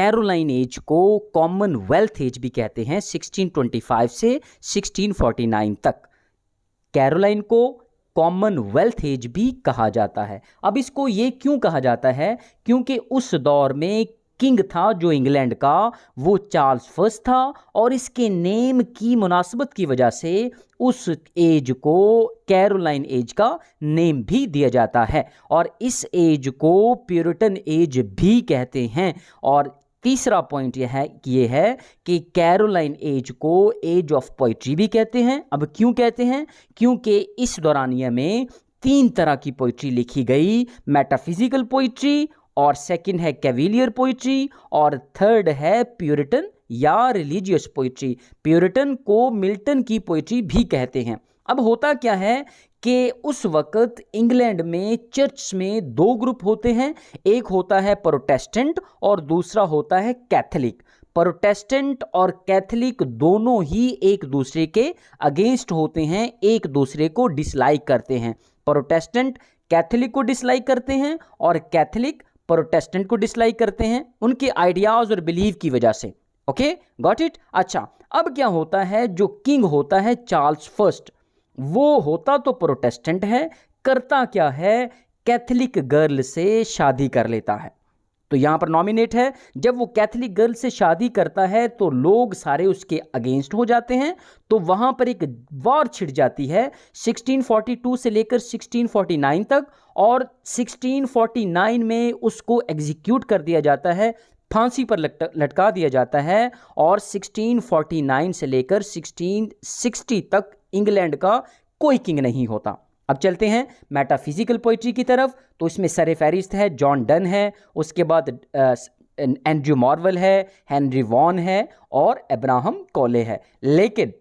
Caroline as को Commonwealth as भी कहते हैं, 1625 से 1649 तक। कैरोलाइन को कॉमनवेल्थ एज भी कहा जाता है। अब इसको ये क्यों कहा जाता है? क्योंकि उस दौर में किंग था जो इंग्लैंड का, वो चार्ल्स फर्स्ट था, और इसके नेम की मुनासबत की वजह से उस एज को कैरोलाइन एज का नेम भी दिया जाता है, और इस एज को प्यूरिटन एज भी कहते हैं। और तीसरा पॉइंट यह है कि कैरोलाइन एज को एज ऑफ पोइट्री भी कहते हैं। अब क्यों कहते हैं? क्योंकि इस दौरानिया में 3 तरह की पोइट्री लिखी गई, मेटाफिजिकल पोइट्री, और सेकंड है कैविलियर पोइट्री, और थर्ड है प्यूरिटन या रिलीजियस पोइट्री। प्यूरिटन को मिल्टन की पोइट्री भी कहते हैं। अब होता क्या है कि उस वक्त इंग्लैंड में चर्च में 2 ग्रुप होते हैं, एक होता है प्रोटेस्टेंट और दूसरा होता है कैथोलिक। प्रोटेस्टेंट और कैथोलिक दोनों ही एक दूसरे के अगेंस्ट होते हैं, एक दूसरे को डिसलाइक करते हैं। प्रोटेस्टेंट कैथोलिक को डिसलाइक करते हैं और कैथोलिक प्रोटेस्टेंट को डिसलाइक करते हैं, उनके आइडियाज और बिलीव की वजह से। Okay, got it? अच्छा, अब क्या होता है, जो किंग होता है चार्ल्स फर्स्ट, वो होता तो प्रोटेस्टेंट है, करता क्या है, कैथोलिक गर्ल से शादी कर लेता है। तो यहां पर नॉमिनेट है, जब वो कैथोलिक गर्ल से शादी करता है तो लोग सारे उसके अगेंस्ट हो जाते हैं, तो वहां पर एक वॉर छिड़ जाती है 1642 से लेकर 1649 तक, और 1649 में उसको एग्जीक्यूट कर दिया जाता है, फांसी पर लटका दिया जाता है, और 1649 से लेकर 1660 तक इंग्लैंड का कोई किंग नहीं होता। अब चलते हैं मेटाफिजिकल पोइट्री की तरफ। तो इसमें सर फहरिस्त है, जॉन डन है, उसके बाद एंड्रयू मार्वल है, हेनरी वॉन है, और अब्राहम कॉले है। लेकिन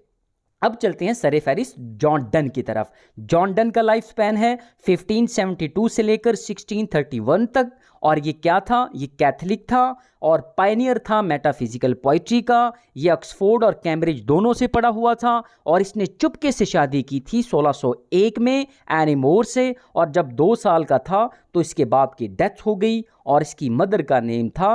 अब चलते हैं सर फहरिस्त जॉन डन की तरफ। जॉन डन का लाइफ स्पैन है 1572 से लेकर 1631 तक, और ये क्या था? ये कैथोलिक था और पायनियर था मेटाफिजिकल पोइट्री का। ये ऑक्सफोर्ड और कैम्ब्रिज दोनों से पढ़ा हुआ था, और इसने चुपके से शादी की थी 1601 में एनी मोर से, और जब 2 साल का था तो इसके बाप की डेथ हो गई, और इसकी मदर का नेम था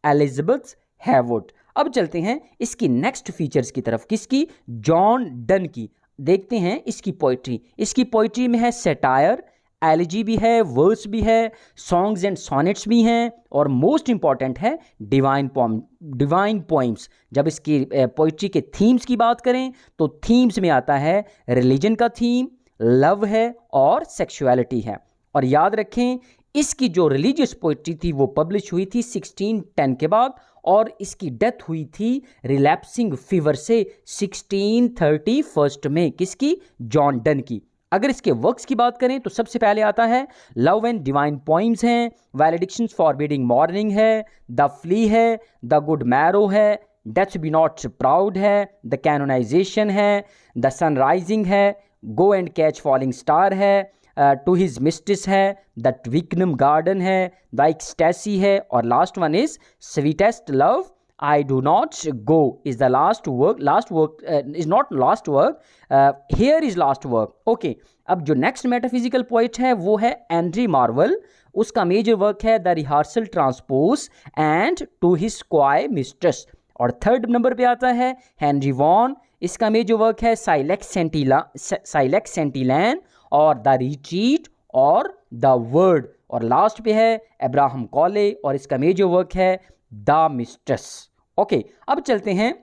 एलिजाबेथ हैवुड। अब चलते हैं इसकी नेक्स्ट फीचर्स की तरफ, किसकी? जॉन डन की। देखते हैं इसकी पोइट्री। इसकी पोइट्री में है सेटायर, एलिजी भी है, वर्स भी है, सॉन्ग्स एंड सॉनेट्स भी हैं, और मोस्ट इंपॉर्टेंट है डिवाइन पोइम्स। जब इसकी पोइट्री के थीम्स की बात करें तो थीम्स में आता है रिलीजन का थीम, लव है, और सेक्सुअलिटी है। और याद रखें, इसकी जो रिलीजियस पोइट्री थी वो पब्लिश हुई थी 1610 के बाद, और इसकी डेथ हुई थी रिलैप्सिंग फीवर से 1631 में। किसकी? जॉन डन की। अगर इसके वर्क्स की बात करें तो सबसे पहले आता है लव एंड डिवाइन पोइम्स हैं, वैलिडिक्शंस फॉरबिडिंग मॉर्निंग है, द फ्ली है, द गुड मैरो है, डेथ बी नॉट प्राउड है, द कैनोनाइजेशन है, द सनराइजिंग है, go and catch falling star है, टू हिज मिस्ट्रेस है, द ट्विकनम गार्डन है, द एक्सटेसी है, और last one is sweetest love I do not go is the last work is not last work, here is last work. Okay, अब जो next metaphysical poet है वो है Andrew Marvell. उसका major work है the rehearsal transposed and to his square mistress. और third number पे आता है हेनरी वॉन। इसका मेजर वर्क है साइलेक्स सेंटिलैन और द रिट्रीट और द वर्ड। और लास्ट पे है अब्राहम कॉले और इसका मेजर वर्क है द मिस्ट्रेस। ओके, अब चलते हैं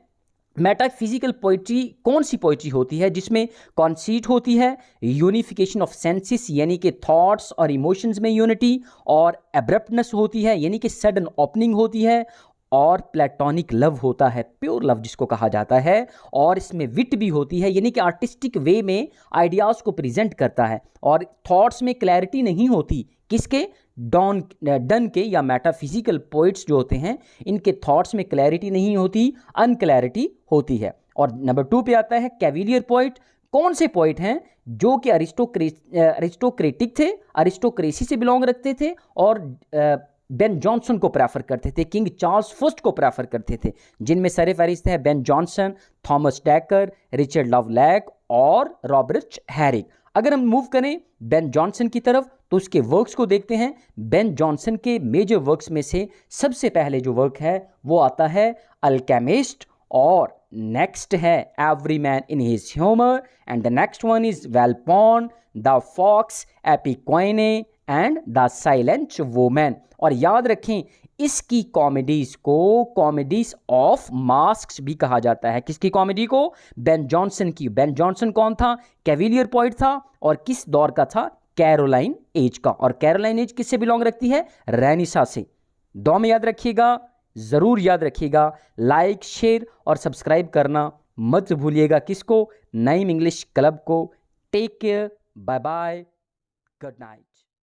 मेटाफिजिकल पोइट्री कौन सी पोइट्री होती है जिसमें कॉन्सीट होती है, यूनिफिकेशन ऑफ सेंसेस यानी कि थॉट्स और इमोशंस में यूनिटी, और एब्रप्टनेस होती है यानी कि सडन ओपनिंग होती है, और प्लेटोनिक लव होता है, प्योर लव जिसको कहा जाता है, और इसमें विट भी होती है यानी कि आर्टिस्टिक वे में आइडियाज़ को प्रेजेंट करता है, और थॉट्स में क्लैरिटी नहीं होती। किसके? डन के या मेटाफिजिकल पोइट्स जो होते हैं इनके थॉट्स में क्लैरिटी नहीं होती, अनक्लैरिटी होती है। और नंबर 2 पे आता है कैविलियर पोइट। कौन से पोइट हैं जो कि अरिस्टोक्रेटिक थे, अरिस्टोक्रेसी से बिलोंग रखते थे, और बेन जॉनसन को प्रेफर करते थे, किंग चार्ल्स फर्स्ट को प्रेफर करते थे, जिनमें सर फहरिस्त है बेन जॉनसन, थॉमस डैकर, रिचर्ड लवलैक और रॉबर्ट हैरिक। अगर हम मूव करें बेन जॉनसन की तरफ तो उसके वर्क्स को देखते हैं। बेन जॉनसन के मेजर वर्क्स में से सबसे पहले जो वर्क है वो आता है अल्केमिस्ट, और नेक्स्ट है every man in his humour, and the next one is Volpone, the fox, Epicoene and the silent woman. और याद रखें, इसकी कॉमेडीज को कॉमेडीज ऑफ मास्क्स भी कहा जाता है। किसकी कॉमेडी को? बेन जॉनसन की। बेन जॉनसन कौन था? कैविलियर पोइट था, और किस दौर का था? कैरोलाइन एज का। और कैरोलाइन एज किससे बिलोंग रखती है? रेनिसा से। दो में याद रखिएगा, जरूर याद रखिएगा। लाइक, शेयर और सब्सक्राइब करना मत भूलिएगा। किसको? नईम इंग्लिश क्लब को। Take care, bye bye, good night.